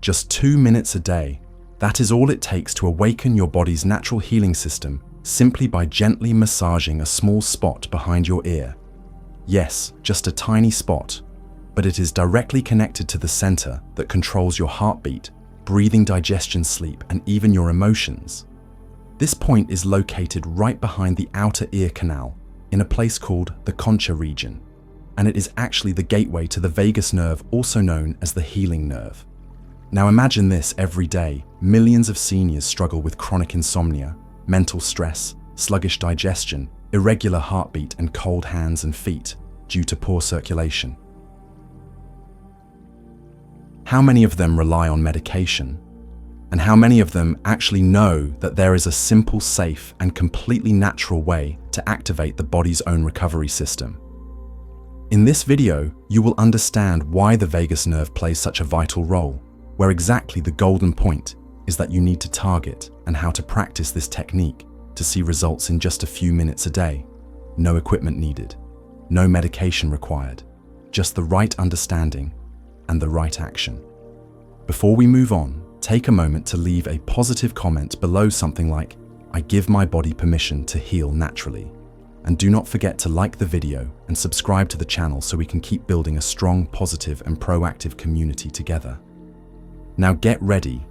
Just 2 minutes a day. That is all it takes to awaken your body's natural healing system simply by gently massaging a small spot behind your ear. Yes, just a tiny spot, but it is directly connected to the center that controls your heartbeat, breathing, digestion, sleep, and even your emotions. This point is located right behind the outer ear canal in a place called the concha region, and it is actually the gateway to the vagus nerve, also known as the healing nerve. Now imagine this every day. Millions of seniors struggle with chronic insomnia, mental stress, sluggish digestion, irregular heartbeat, and cold hands and feet due to poor circulation. How many of them rely on medication? And how many of them actually know that there is a simple, safe, and completely natural way to activate the body's own recovery system? In this video, you will understand why the vagus nerve plays such a vital role, where exactly the golden point is that you need to target, and how to practice this technique to see results in just a few minutes a day. No equipment needed, no medication required, just the right understanding and the right action. Before we move on, take a moment to leave a positive comment below, something like, "I give my body permission to heal naturally." And do not forget to like the video and subscribe to the channel so we can keep building a strong, positive, and proactive community together. Now get ready,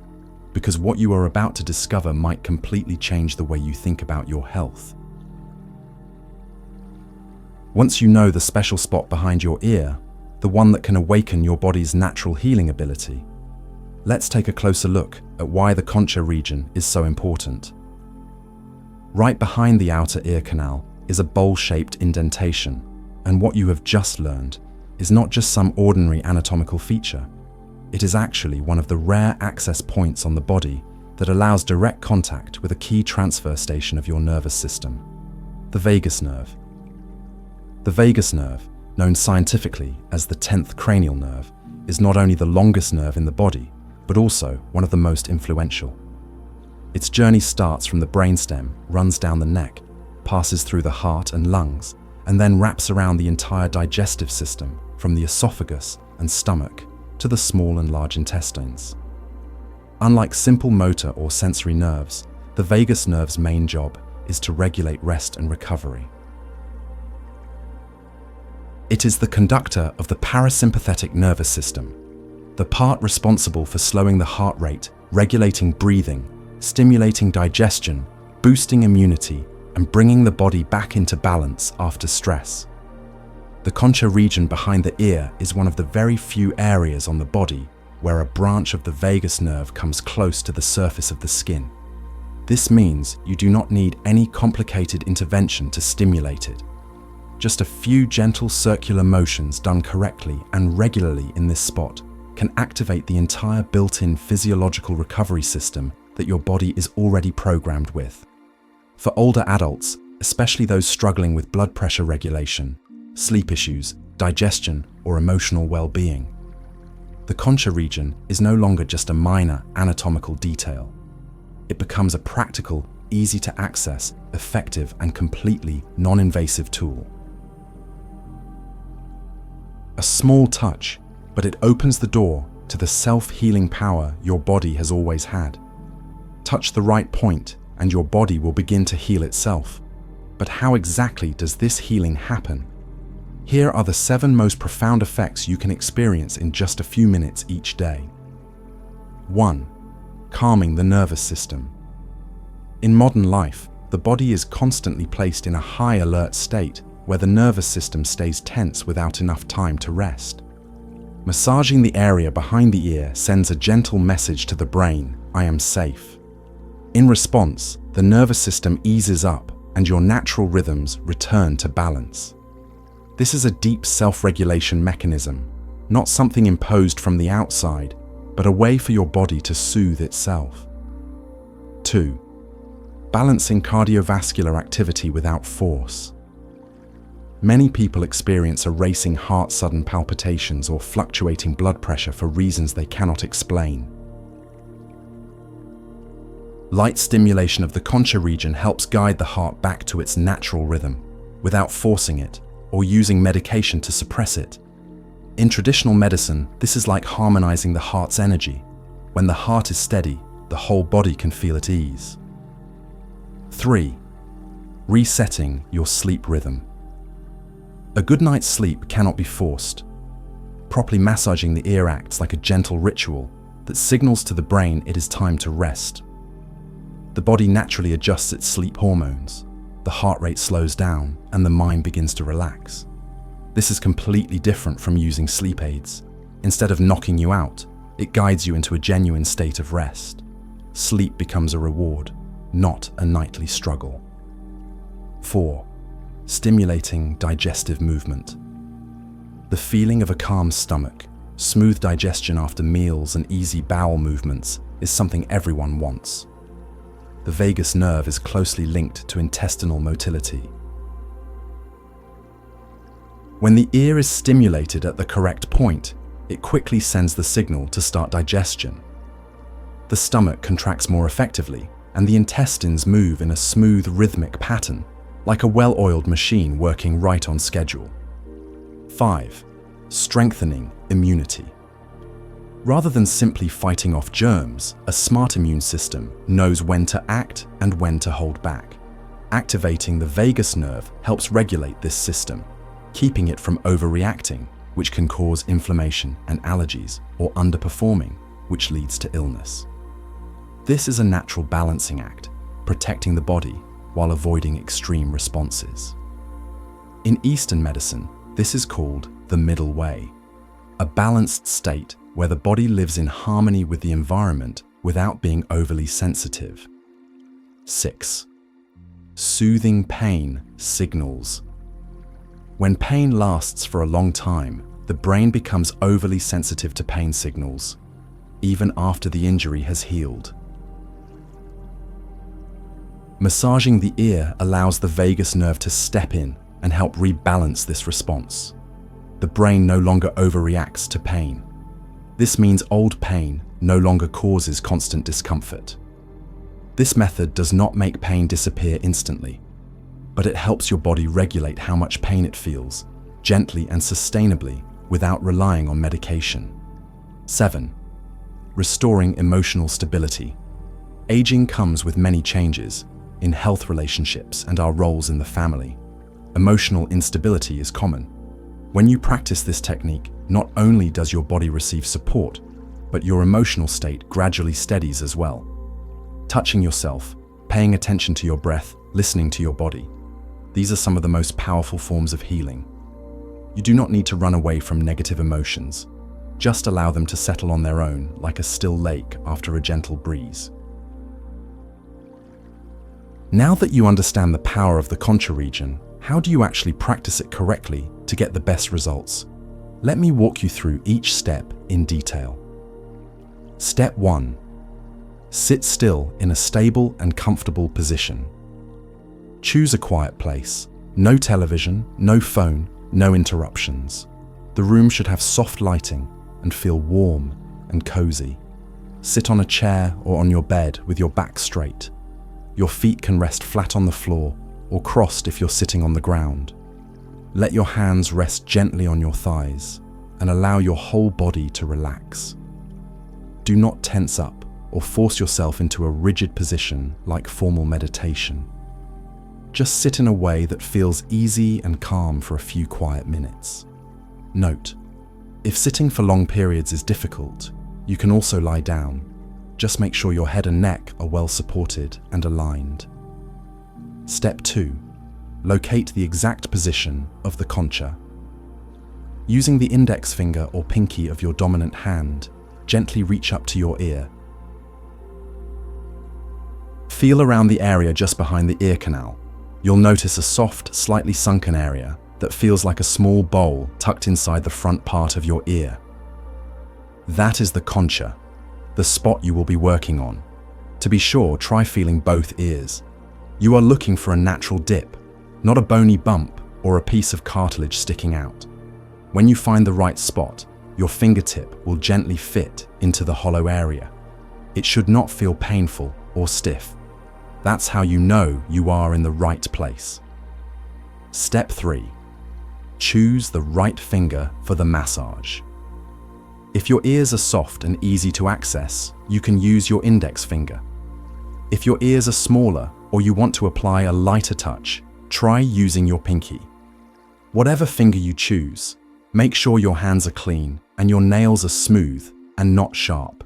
because what you are about to discover might completely change the way you think about your health. Once you know the special spot behind your ear, the one that can awaken your body's natural healing ability, let's take a closer look at why the concha region is so important. Right behind the outer ear canal is a bowl-shaped indentation, and what you have just learned is not just some ordinary anatomical feature. It is actually one of the rare access points on the body that allows direct contact with a key transfer station of your nervous system, the vagus nerve. The vagus nerve, known scientifically as the 10th cranial nerve, is not only the longest nerve in the body, but also one of the most influential. Its journey starts from the brainstem, runs down the neck, passes through the heart and lungs, and then wraps around the entire digestive system, from the esophagus and stomach to the small and large intestines. Unlike simple motor or sensory nerves, the vagus nerve's main job is to regulate rest and recovery. It is the conductor of the parasympathetic nervous system, the part responsible for slowing the heart rate, regulating breathing, stimulating digestion, boosting immunity, and bringing the body back into balance after stress. The concha region behind the ear is one of the very few areas on the body where a branch of the vagus nerve comes close to the surface of the skin. This means you do not need any complicated intervention to stimulate it. Just a few gentle circular motions done correctly and regularly in this spot can activate the entire built-in physiological recovery system that your body is already programmed with. For older adults, especially those struggling with blood pressure regulation, sleep issues, digestion, or emotional well-being, the concha region is no longer just a minor anatomical detail. It becomes a practical, easy to access, effective, and completely non-invasive tool. A small touch, but it opens the door to the self-healing power your body has always had. Touch the right point and your body will begin to heal itself. But how exactly does this healing happen? Here are the 7 most profound effects you can experience in just a few minutes each day. 1. Calming the nervous system. In modern life, the body is constantly placed in a high alert state where the nervous system stays tense without enough time to rest. Massaging the area behind the ear sends a gentle message to the brain, "I am safe." In response, the nervous system eases up and your natural rhythms return to balance. This is a deep self-regulation mechanism, not something imposed from the outside, but a way for your body to soothe itself. 2. Balancing cardiovascular activity without force. Many people experience a racing heart, sudden palpitations, or fluctuating blood pressure for reasons they cannot explain. Light stimulation of the concha region helps guide the heart back to its natural rhythm, without forcing it or using medication to suppress it. In traditional medicine, this is like harmonizing the heart's energy. When the heart is steady, the whole body can feel at ease. 3. Resetting your sleep rhythm. A good night's sleep cannot be forced. Properly massaging the ear acts like a gentle ritual that signals to the brain it is time to rest. The body naturally adjusts its sleep hormones, the heart rate slows down, and the mind begins to relax. This is completely different from using sleep aids. Instead of knocking you out, it guides you into a genuine state of rest. Sleep becomes a reward, not a nightly struggle. 4. Stimulating digestive movement. The feeling of a calm stomach, smooth digestion after meals, and easy bowel movements is something everyone wants. The vagus nerve is closely linked to intestinal motility. When the ear is stimulated at the correct point, it quickly sends the signal to start digestion. The stomach contracts more effectively, and the intestines move in a smooth, rhythmic pattern, like a well-oiled machine working right on schedule. 5. Strengthening immunity. Rather than simply fighting off germs, a smart immune system knows when to act and when to hold back. Activating the vagus nerve helps regulate this system, keeping it from overreacting, which can cause inflammation and allergies, or underperforming, which leads to illness. This is a natural balancing act, protecting the body while avoiding extreme responses. In Eastern medicine, this is called the middle way, a balanced state where the body lives in harmony with the environment without being overly sensitive. 6. Soothing pain signals. When pain lasts for a long time, the brain becomes overly sensitive to pain signals, even after the injury has healed. Massaging the ear allows the vagus nerve to step in and help rebalance this response. The brain no longer overreacts to pain. This means old pain no longer causes constant discomfort. This method does not make pain disappear instantly, but it helps your body regulate how much pain it feels, gently and sustainably, without relying on medication. 7. Restoring emotional stability. Aging comes with many changes in health, relationships, and our roles in the family. Emotional instability is common. When you practice this technique, not only does your body receive support, but your emotional state gradually steadies as well. Touching yourself, paying attention to your breath, listening to your body. These are some of the most powerful forms of healing. You do not need to run away from negative emotions. Just allow them to settle on their own, like a still lake after a gentle breeze. Now that you understand the power of the concha region, how do you actually practice it correctly to get the best results? Let me walk you through each step in detail. Step 1. Sit still in a stable and comfortable position. Choose a quiet place. No television, no phone, no interruptions. The room should have soft lighting and feel warm and cozy. Sit on a chair or on your bed with your back straight. Your feet can rest flat on the floor or crossed if you're sitting on the ground. Let your hands rest gently on your thighs and allow your whole body to relax. Do not tense up or force yourself into a rigid position like formal meditation. Just sit in a way that feels easy and calm for a few quiet minutes. Note, if sitting for long periods is difficult, you can also lie down. Just make sure your head and neck are well supported and aligned. Step 2. Locate the exact position of the concha. Using the index finger or pinky of your dominant hand, gently reach up to your ear. Feel around the area just behind the ear canal. You'll notice a soft, slightly sunken area that feels like a small bowl tucked inside the front part of your ear. That is the concha, the spot you will be working on. To be sure, try feeling both ears. You are looking for a natural dip, not a bony bump or a piece of cartilage sticking out. When you find the right spot, your fingertip will gently fit into the hollow area. It should not feel painful or stiff. That's how you know you are in the right place. Step 3. Choose the right finger for the massage. If your ears are soft and easy to access, you can use your index finger. If your ears are smaller or you want to apply a lighter touch, try using your pinky. Whatever finger you choose, make sure your hands are clean and your nails are smooth and not sharp.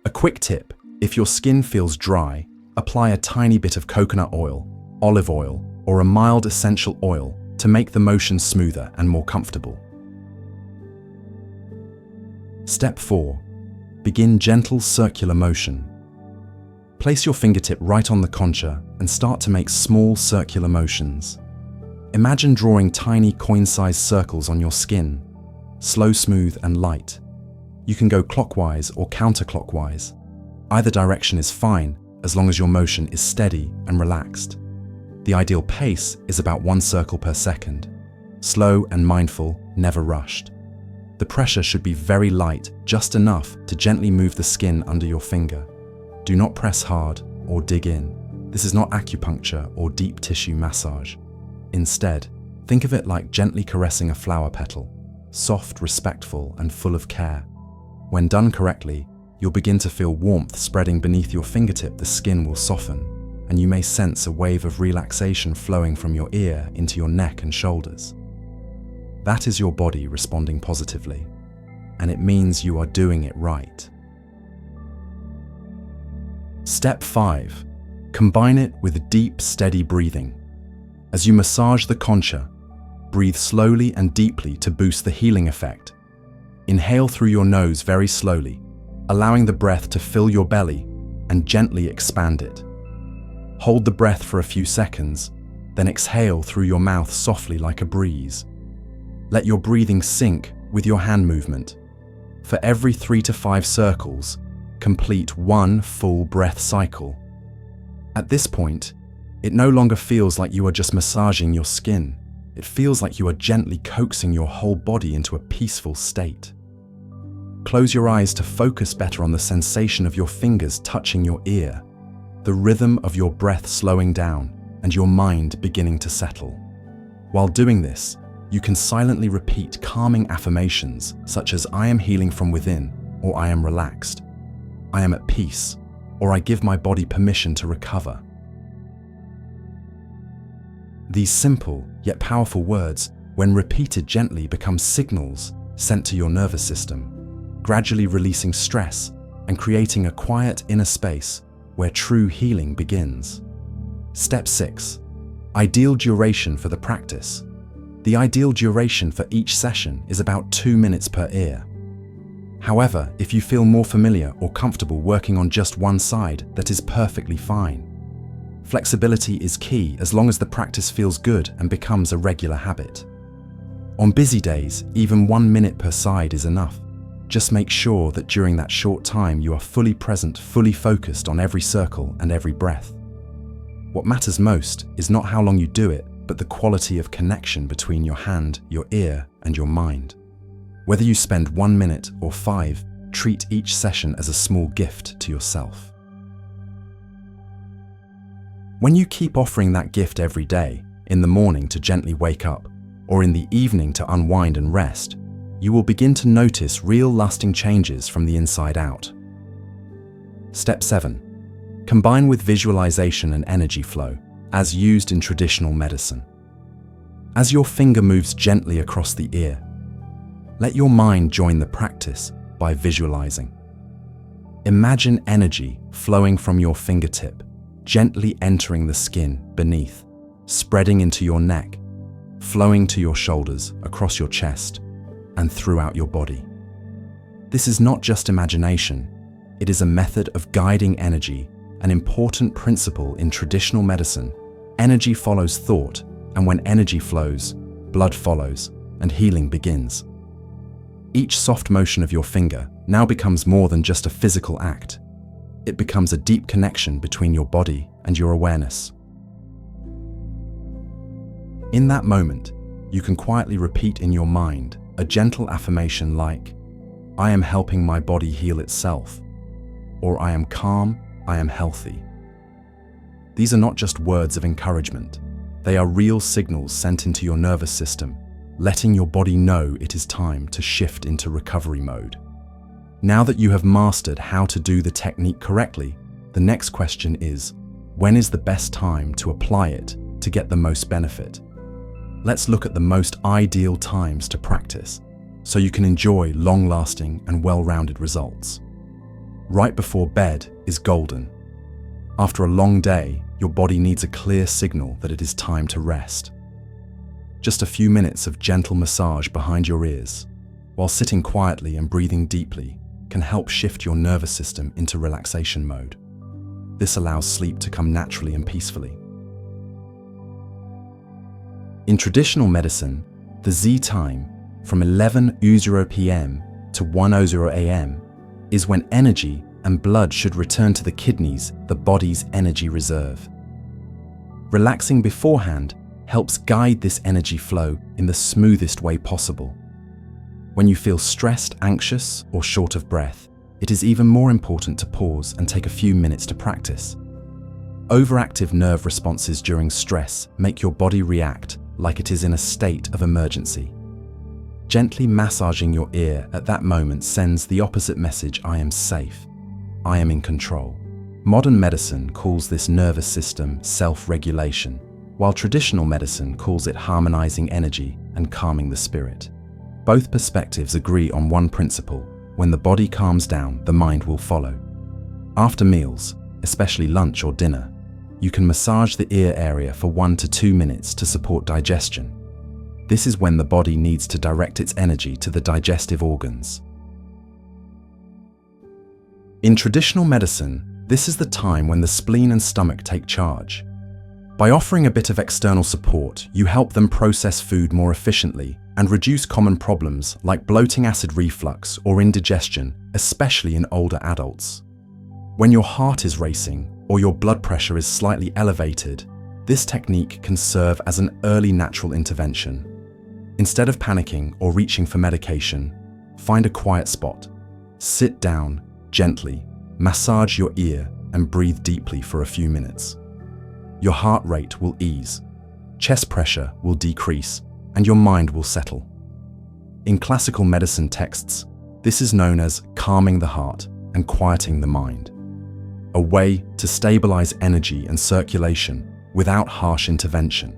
A quick tip: if your skin feels dry, apply a tiny bit of coconut oil, olive oil, or a mild essential oil to make the motion smoother and more comfortable. Step 4. Begin gentle circular motion. Place your fingertip right on the concha and start to make small circular motions. Imagine drawing tiny coin-sized circles on your skin, slow, smooth, and light. You can go clockwise or counterclockwise. Either direction is fine as long as your motion is steady and relaxed. The ideal pace is about 1 circle per second. Slow and mindful, never rushed. The pressure should be very light, just enough to gently move the skin under your finger. Do not press hard or dig in. This is not acupuncture or deep tissue massage. Instead, think of it like gently caressing a flower petal, soft, respectful, and full of care. When done correctly, you'll begin to feel warmth spreading beneath your fingertip. The skin will soften, and you may sense a wave of relaxation flowing from your ear into your neck and shoulders. That is your body responding positively, and it means you are doing it right. Step 5. Combine it with deep, steady breathing. As you massage the concha, breathe slowly and deeply to boost the healing effect. Inhale through your nose very slowly, allowing the breath to fill your belly and gently expand it. Hold the breath for a few seconds, then exhale through your mouth softly like a breeze. Let your breathing sync with your hand movement. For every 3 to 5 circles, complete 1 full breath cycle. At this point, it no longer feels like you are just massaging your skin. It feels like you are gently coaxing your whole body into a peaceful state. Close your eyes to focus better on the sensation of your fingers touching your ear, the rhythm of your breath slowing down, and your mind beginning to settle. While doing this, you can silently repeat calming affirmations such as "I am healing from within," or "I am relaxed," "I am at peace," or "I give my body permission to recover." These simple yet powerful words, when repeated gently, become signals sent to your nervous system, gradually releasing stress and creating a quiet inner space where true healing begins. Step 6. Ideal duration for the practice. The ideal duration for each session is about 2 minutes per ear. However, if you feel more familiar or comfortable working on just one side, that is perfectly fine. Flexibility is key as long as the practice feels good and becomes a regular habit. On busy days, even 1 minute per side is enough. Just make sure that during that short time you are fully present, fully focused on every circle and every breath. What matters most is not how long you do it, but the quality of connection between your hand, your ear, and your mind. Whether you spend 1 minute or 5, treat each session as a small gift to yourself. When you keep offering that gift every day, in the morning to gently wake up, or in the evening to unwind and rest, you will begin to notice real lasting changes from the inside out. Step 7. Combine with visualization and energy flow, as used in traditional medicine. As your finger moves gently across the ear, let your mind join the practice by visualizing. Imagine energy flowing from your fingertip, gently entering the skin beneath, spreading into your neck, flowing to your shoulders, across your chest, and throughout your body. This is not just imagination, it is a method of guiding energy, an important principle in traditional medicine. Energy follows thought, and when energy flows, blood follows, and healing begins. Each soft motion of your finger now becomes more than just a physical act. It becomes a deep connection between your body and your awareness. In that moment, you can quietly repeat in your mind a gentle affirmation like, "I am helping my body heal itself," or "I am calm, I am healthy." These are not just words of encouragement. They are real signals sent into your nervous system, letting your body know it is time to shift into recovery mode. Now that you have mastered how to do the technique correctly, the next question is, when is the best time to apply it to get the most benefit? Let's look at the most ideal times to practice, so you can enjoy long-lasting and well-rounded results. Right before bed is golden. After a long day, your body needs a clear signal that it is time to rest. Just a few minutes of gentle massage behind your ears, while sitting quietly and breathing deeply, can help shift your nervous system into relaxation mode. This allows sleep to come naturally and peacefully. In traditional medicine, the Z time, from 11:00 p.m. to 1:00 a.m., is when energy and blood should return to the kidneys, the body's energy reserve. Relaxing beforehand helps guide this energy flow in the smoothest way possible. When you feel stressed, anxious, or short of breath, it is even more important to pause and take a few minutes to practice. Overactive nerve responses during stress make your body react like it is in a state of emergency. Gently massaging your ear at that moment sends the opposite message: I am safe, I am in control. Modern medicine calls this nervous system self-regulation, while traditional medicine calls it harmonizing energy and calming the spirit. Both perspectives agree on one principle: when the body calms down, the mind will follow. After meals, especially lunch or dinner, you can massage the ear area for 1 to 2 minutes to support digestion. This is when the body needs to direct its energy to the digestive organs. In traditional medicine, this is the time when the spleen and stomach take charge. By offering a bit of external support, you help them process food more efficiently and reduce common problems like bloating, acid reflux, or indigestion, especially in older adults. When your heart is racing or your blood pressure is slightly elevated, this technique can serve as an early natural intervention. Instead of panicking or reaching for medication, find a quiet spot, sit down, gently, massage your ear, and breathe deeply for a few minutes. Your heart rate will ease, chest pressure will decrease, and your mind will settle. In classical medicine texts, this is known as calming the heart and quieting the mind, a way to stabilize energy and circulation without harsh intervention.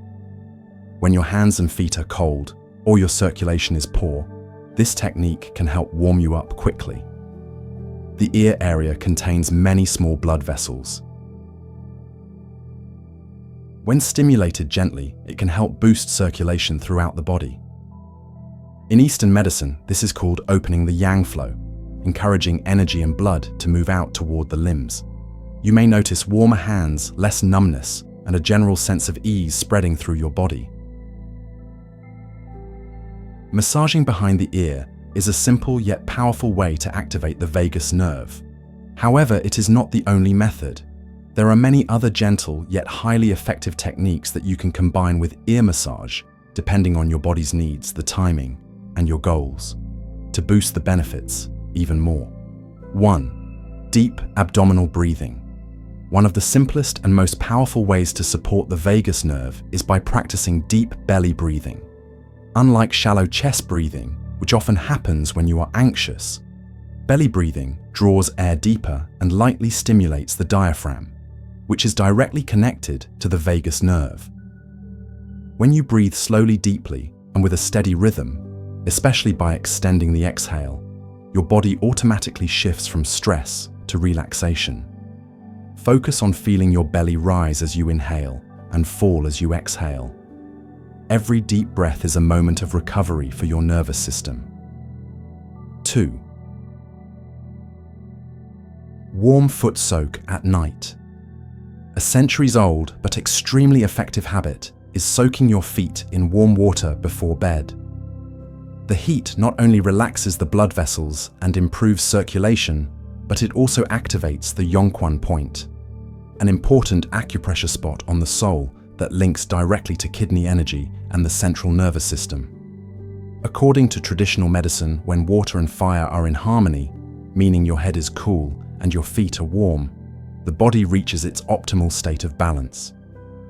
When your hands and feet are cold or your circulation is poor, this technique can help warm you up quickly. The ear area contains many small blood vessels. When stimulated gently, it can help boost circulation throughout the body. In Eastern medicine, this is called opening the yang flow, encouraging energy and blood to move out toward the limbs. You may notice warmer hands, less numbness, and a general sense of ease spreading through your body. Massaging behind the ear is a simple yet powerful way to activate the vagus nerve. However, it is not the only method. There are many other gentle yet highly effective techniques that you can combine with ear massage, depending on your body's needs, the timing, and your goals, to boost the benefits even more. 1. Deep abdominal breathing. One of the simplest and most powerful ways to support the vagus nerve is by practicing deep belly breathing. Unlike shallow chest breathing, which often happens when you are anxious, belly breathing draws air deeper and lightly stimulates the diaphragm, which is directly connected to the vagus nerve. When you breathe slowly, deeply, and with a steady rhythm, especially by extending the exhale, your body automatically shifts from stress to relaxation. Focus on feeling your belly rise as you inhale and fall as you exhale. Every deep breath is a moment of recovery for your nervous system. 2. Warm foot soak at night. A centuries-old but extremely effective habit is soaking your feet in warm water before bed. The heat not only relaxes the blood vessels and improves circulation, but it also activates the Yongquan point, an important acupressure spot on the sole that links directly to kidney energy and the central nervous system. According to traditional medicine, when water and fire are in harmony, meaning your head is cool and your feet are warm, the body reaches its optimal state of balance.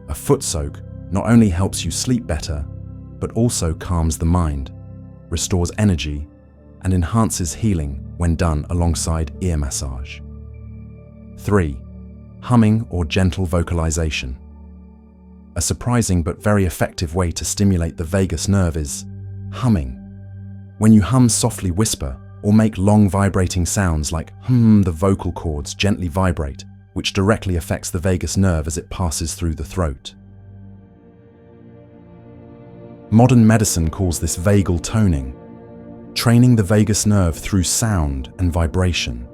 A foot soak not only helps you sleep better, but also calms the mind, restores energy, and enhances healing when done alongside ear massage. 3. Humming or gentle vocalization. A surprising but very effective way to stimulate the vagus nerve is humming. When you hum, softly whisper, or make long vibrating sounds like the vocal cords gently vibrate, which directly affects the vagus nerve as it passes through the throat. Modern medicine calls this vagal toning, training the vagus nerve through sound and vibration.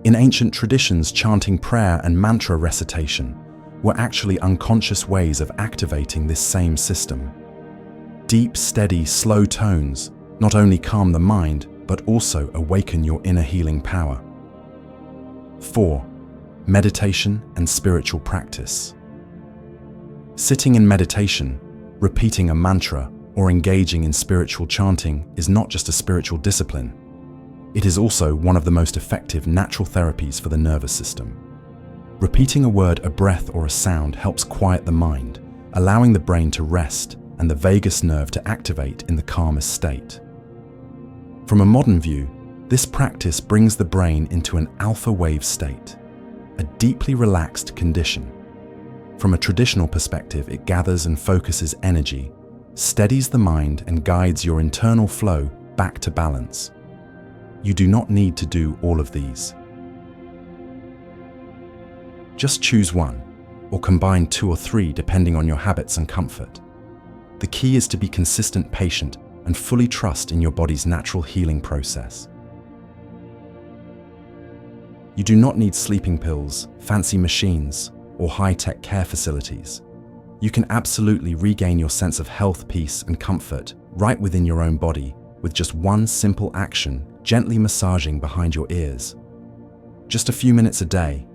In ancient traditions, chanting prayer and mantra recitation were actually unconscious ways of activating this same system. Deep, steady, slow tones not only calm the mind, but also awaken your inner healing power. 4. Meditation and spiritual practice. Sitting in meditation, repeating a mantra, or engaging in spiritual chanting is not just a spiritual discipline. It is also one of the most effective natural therapies for the nervous system. Repeating a word, a breath, or a sound helps quiet the mind, allowing the brain to rest and the vagus nerve to activate in the calmest state. From a modern view, this practice brings the brain into an alpha wave state, a deeply relaxed condition. From a traditional perspective, it gathers and focuses energy, steadies the mind, and guides your internal flow back to balance. You do not need to do all of these. Just choose one, or combine 2 or 3 depending on your habits and comfort. The key is to be consistent, patient, and fully trust in your body's natural healing process. You do not need sleeping pills, fancy machines, or high-tech care facilities. You can absolutely regain your sense of health, peace, and comfort right within your own body with just one simple action, gently massaging behind your ears. Just a few minutes a day,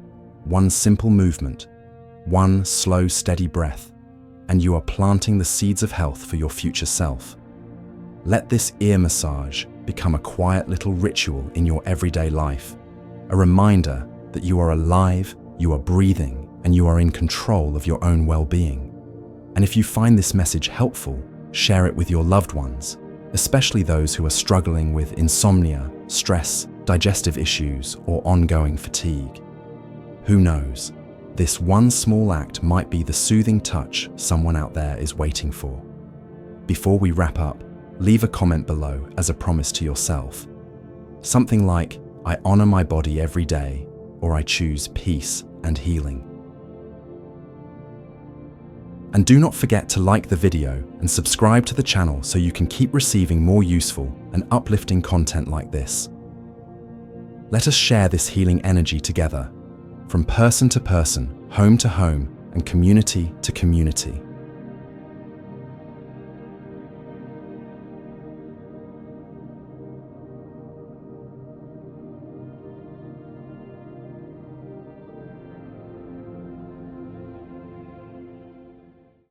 one simple movement, one slow, steady breath, and you are planting the seeds of health for your future self. Let this ear massage become a quiet little ritual in your everyday life, a reminder that you are alive, you are breathing, and you are in control of your own well-being. And if you find this message helpful, share it with your loved ones, especially those who are struggling with insomnia, stress, digestive issues, or ongoing fatigue. Who knows? This one small act might be the soothing touch someone out there is waiting for. Before we wrap up, leave a comment below as a promise to yourself. Something like, "I honor my body every day," or "I choose peace and healing." And do not forget to like the video and subscribe to the channel so you can keep receiving more useful and uplifting content like this. Let us share this healing energy together, from person to person, home to home, and community to community.